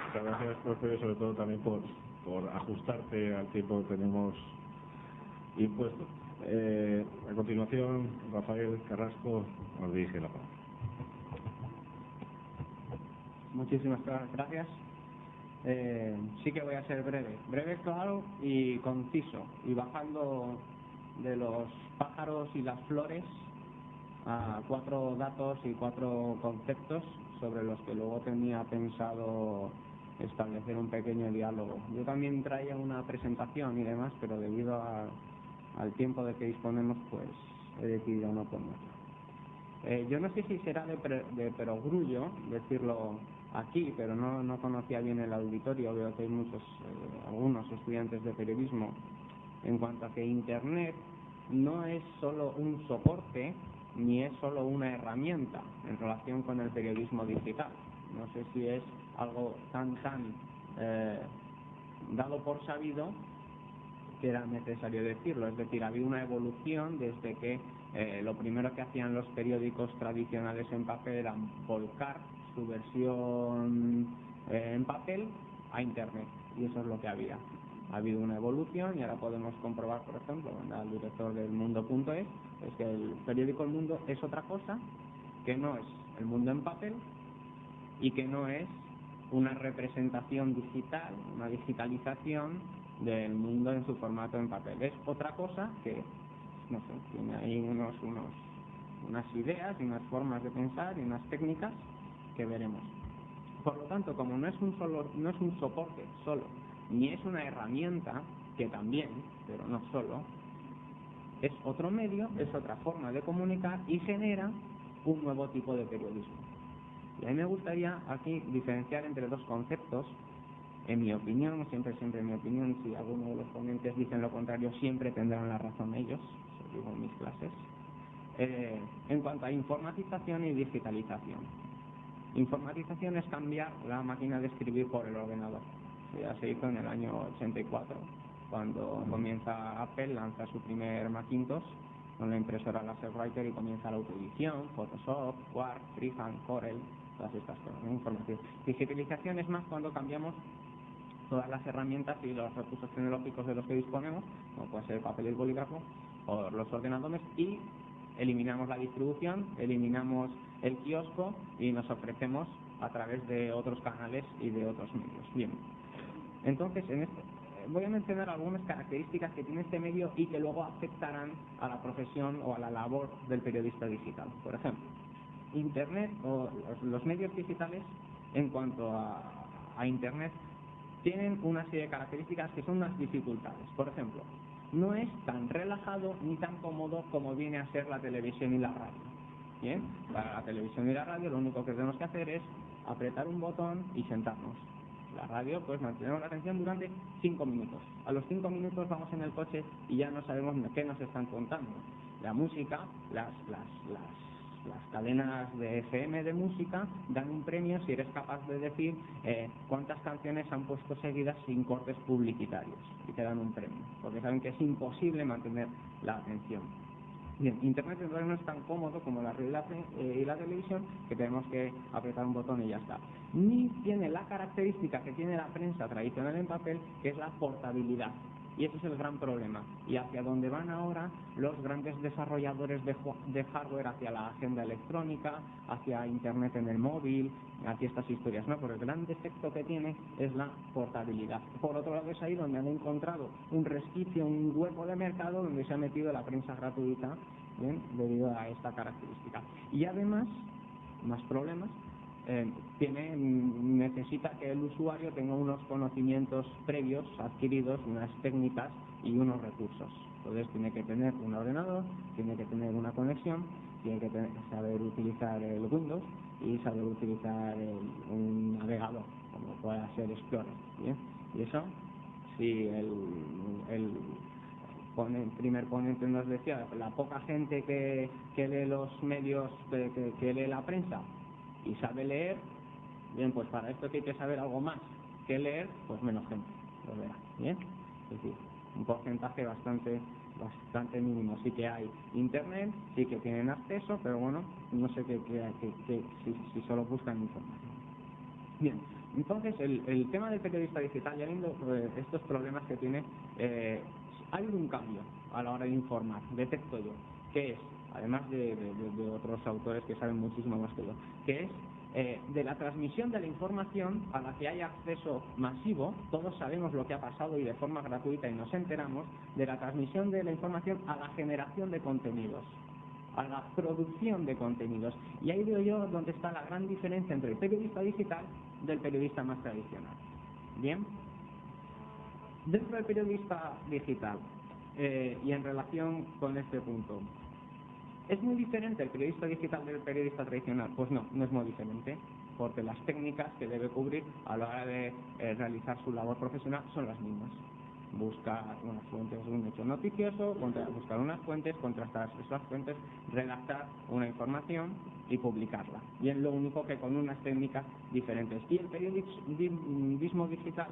Muchas gracias, profe, sobre todo también por ajustarte al tiempo que tenemos impuesto. A continuación, Rafael Carrasco nos dirige la palabra. Muchísimas gracias. Sí que voy a ser breve, claro y conciso, y bajando de los pájaros y las flores a 4 datos y 4 conceptos sobre los que luego tenía pensado establecer un pequeño diálogo. Yo también traía una presentación y demás, pero debido al tiempo de que disponemos, pues he decidido no ponerlo. Yo no sé si será de perogrullo decirlo aquí, pero no conocía bien el auditorio. Veo que hay algunos estudiantes de periodismo. En cuanto a que Internet no es solo un soporte ni es solo una herramienta en relación con el periodismo digital. No sé si es algo tan dado por sabido que era necesario decirlo. Es decir, había una evolución desde que lo primero que hacían los periódicos tradicionales en papel era volcar su versión en papel a Internet, y eso es lo que había. Ha habido una evolución y ahora podemos comprobar, por ejemplo, al director del Mundo.es, es que el periódico El Mundo es otra cosa, que no es el mundo en papel y que no es una representación digital, una digitalización del mundo en su formato en papel. Es otra cosa que, no sé, tiene ahí unas ideas y unas formas de pensar y unas técnicas que veremos. Por lo tanto, como no es un soporte solo, ni es una herramienta, que también, pero no solo, es otro medio, es otra forma de comunicar y genera un nuevo tipo de periodismo. Y a mí me gustaría aquí diferenciar entre dos conceptos. En mi opinión, siempre en mi opinión, si alguno de los ponentes dicen lo contrario, siempre tendrán la razón ellos, eso digo en mis clases. En cuanto a informatización y digitalización. Informatización es cambiar la máquina de escribir por el ordenador. Ya se hizo en el año 84, cuando comienza Apple, lanza su primer Macintosh con la impresora LaserWriter y comienza la autoedición, Photoshop, Word, Freehand, Corel, todas estas cosas, ¿no? Información. Digitalización es más cuando cambiamos todas las herramientas y los recursos tecnológicos de los que disponemos, como puede ser el papel y el bolígrafo, o los ordenadores, y eliminamos la distribución, eliminamos el kiosco y nos ofrecemos a través de otros canales y de otros medios. Bien, entonces voy a mencionar algunas características que tiene este medio y que luego afectarán a la profesión o a la labor del periodista digital. Por ejemplo, Internet o los medios digitales, en cuanto a Internet, tienen una serie de características que son unas dificultades. Por ejemplo, no es tan relajado ni tan cómodo como viene a ser la televisión y la radio. Bien, para la televisión y la radio lo único que tenemos que hacer es apretar un botón y sentarnos. La radio, pues mantenemos la atención durante 5 minutos. A los 5 minutos vamos en el coche y ya no sabemos qué nos están contando. La música, las cadenas de FM de música dan un premio si eres capaz de decir cuántas canciones han puesto seguidas sin cortes publicitarios, y te dan un premio, porque saben que es imposible mantener la atención. Bien, Internet entonces no es tan cómodo como la radio y la televisión, que tenemos que apretar un botón y ya está. Ni tiene la característica que tiene la prensa tradicional en papel, que es la portabilidad. Y ese es el gran problema. Y hacia dónde van ahora los grandes desarrolladores de hardware, hacia la agenda electrónica, hacia Internet en el móvil, hacia estas historias, ¿no? Pero el gran defecto que tiene es la portabilidad. Por otro lado, es ahí donde han encontrado un resquicio, un hueco de mercado donde se ha metido la prensa gratuita, ¿bien?, debido a esta característica. Y además, más problemas, necesita que el usuario tenga unos conocimientos previos adquiridos, unas técnicas y unos recursos. Entonces tiene que tener un ordenador, tiene que tener una conexión, tiene que saber utilizar el Windows y saber utilizar un navegador, como pueda ser Explorer, ¿bien? Y eso, si el primer ponente nos decía, la poca gente que lee los medios, que lee la prensa y sabe leer, bien, pues para esto que hay que saber algo más que leer, pues menos gente lo verá, bien. Es decir, un porcentaje bastante mínimo. Sí que hay Internet, sí que tienen acceso, pero bueno, no sé si solo buscan información. Bien, entonces el tema del periodista digital, ya viendo estos problemas que tiene, ha habido un cambio a la hora de informar, detecto yo, que es, además de otros autores que saben muchísimo más que yo, que es de la transmisión de la información a la que hay acceso masivo, todos sabemos lo que ha pasado y de forma gratuita y nos enteramos, de la transmisión de la información a la generación de contenidos, a la producción de contenidos. Y ahí veo yo donde está la gran diferencia entre el periodista digital del periodista más tradicional. Bien, dentro del periodista digital y en relación con este punto, ¿es muy diferente el periodista digital del periodista tradicional? Pues no, no es muy diferente, porque las técnicas que debe cubrir a la hora de realizar su labor profesional son las mismas. Buscar unas fuentes de un hecho noticioso, buscar unas fuentes, contrastar esas fuentes, redactar una información y publicarla. Bien, lo único que con unas técnicas diferentes. Y el periodismo digital,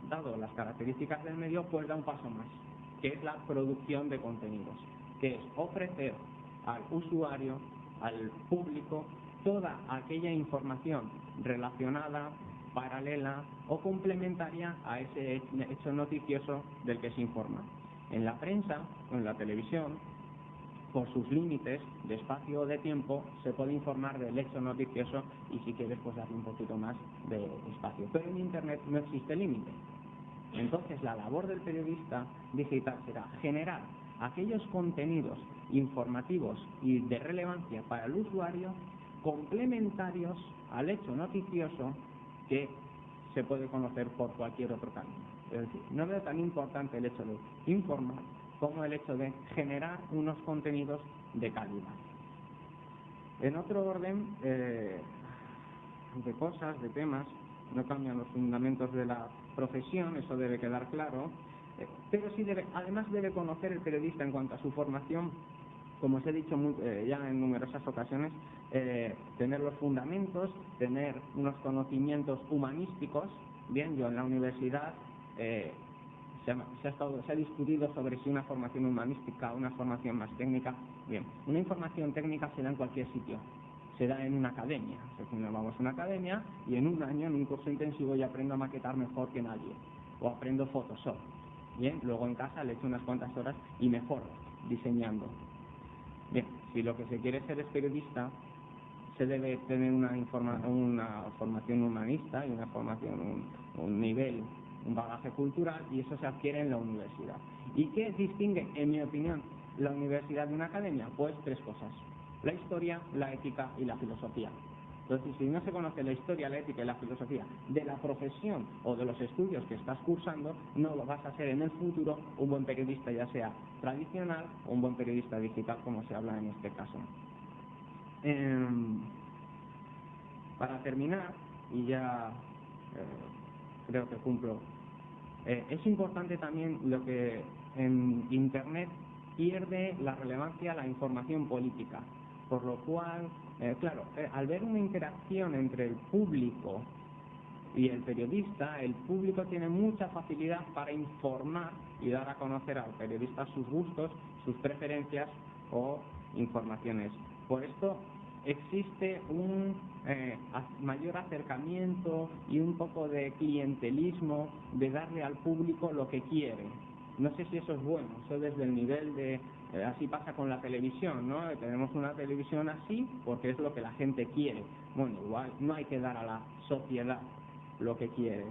dado las características del medio, pues da un paso más, que es la producción de contenidos, que es ofrecer al usuario, al público, toda aquella información relacionada, paralela o complementaria a ese hecho noticioso del que se informa. En la prensa o en la televisión, por sus límites de espacio o de tiempo, se puede informar del hecho noticioso y si quieres pues darle un poquito más de espacio. Pero en Internet no existe límite. Entonces la labor del periodista digital será generar aquellos contenidos informativos y de relevancia para el usuario complementarios al hecho noticioso que se puede conocer por cualquier otro camino. Es decir, no veo tan importante el hecho de informar como el hecho de generar unos contenidos de calidad. En otro orden de cosas, de temas, no cambian los fundamentos de la profesión, eso debe quedar claro, pero sí además debe conocer el periodista en cuanto a su formación, como os he dicho ya en numerosas ocasiones, tener los fundamentos, tener unos conocimientos humanísticos. Bien, yo en la universidad se ha discutido sobre si una formación humanística o una formación más técnica. Bien, una información técnica se da en cualquier sitio, se da en una academia. O sea, nos vamos a una academia y en un año, en un curso intensivo, ya aprendo a maquetar mejor que nadie, o aprendo Photoshop. Bien, luego en casa le echo unas cuantas horas y mejoro diseñando. Bien, si lo que se quiere ser es periodista, se debe tener una formación humanista y una formación, un nivel, un bagaje cultural, y eso se adquiere en la universidad. ¿Y qué distingue, en mi opinión, la universidad de una academia? Pues tres cosas: la historia, la ética y la filosofía. Entonces, si no se conoce la historia, la ética y la filosofía de la profesión o de los estudios que estás cursando, no lo vas a ser en el futuro un buen periodista, ya sea tradicional o un buen periodista digital, como se habla en este caso. Para terminar, y ya creo que cumplo, es importante también lo que en Internet pierde la relevancia la información política, por lo cual, claro, al ver una interacción entre el público y el periodista, el público tiene mucha facilidad para informar y dar a conocer al periodista sus gustos, sus preferencias o informaciones. Por esto existe un mayor acercamiento y un poco de clientelismo de darle al público lo que quiere. No sé si eso es bueno, eso desde el nivel de... así pasa con la televisión, ¿no? Tenemos una televisión así porque es lo que la gente quiere. Bueno, igual no hay que dar a la sociedad lo que quiere.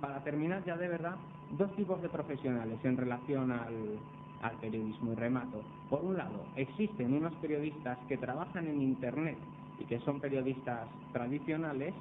Para terminar ya de verdad, dos tipos de profesionales en relación al periodismo, y remato. Por un lado, existen unos periodistas que trabajan en Internet y que son periodistas tradicionales.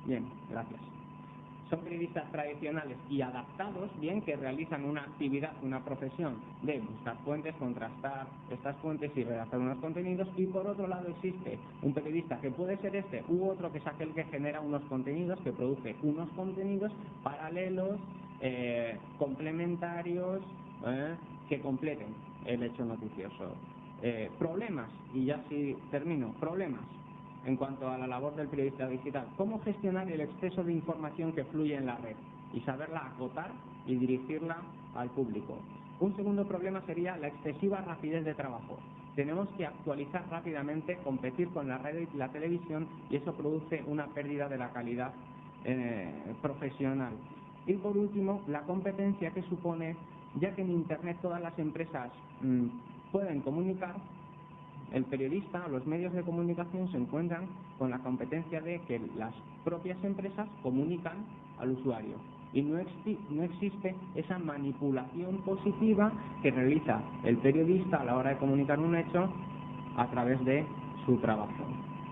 Bien, gracias. Son periodistas tradicionales y adaptados, bien, que realizan una actividad, una profesión de buscar fuentes, contrastar estas fuentes y redactar unos contenidos. Y por otro lado existe un periodista que puede ser este u otro, que es aquel que genera unos contenidos, que produce unos contenidos paralelos, complementarios, que completen el hecho noticioso. Problemas, y ya sí termino, problemas en cuanto a la labor del periodista digital: cómo gestionar el exceso de información que fluye en la red y saberla acotar y dirigirla al público. Un segundo problema sería la excesiva rapidez de trabajo. Tenemos que actualizar rápidamente, competir con la radio y la televisión, y eso produce una pérdida de la calidad profesional. Y por último, la competencia que supone, ya que en Internet todas las empresas pueden comunicar, el periodista o los medios de comunicación se encuentran con la competencia de que las propias empresas comunican al usuario. Y no existe esa manipulación positiva que realiza el periodista a la hora de comunicar un hecho a través de su trabajo.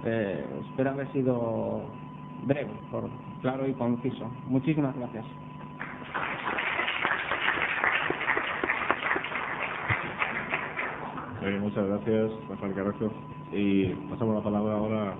Espero haber sido breve, claro y conciso. Muchísimas gracias. Muchas gracias, Rafael Carrasco. Y pasamos la palabra ahora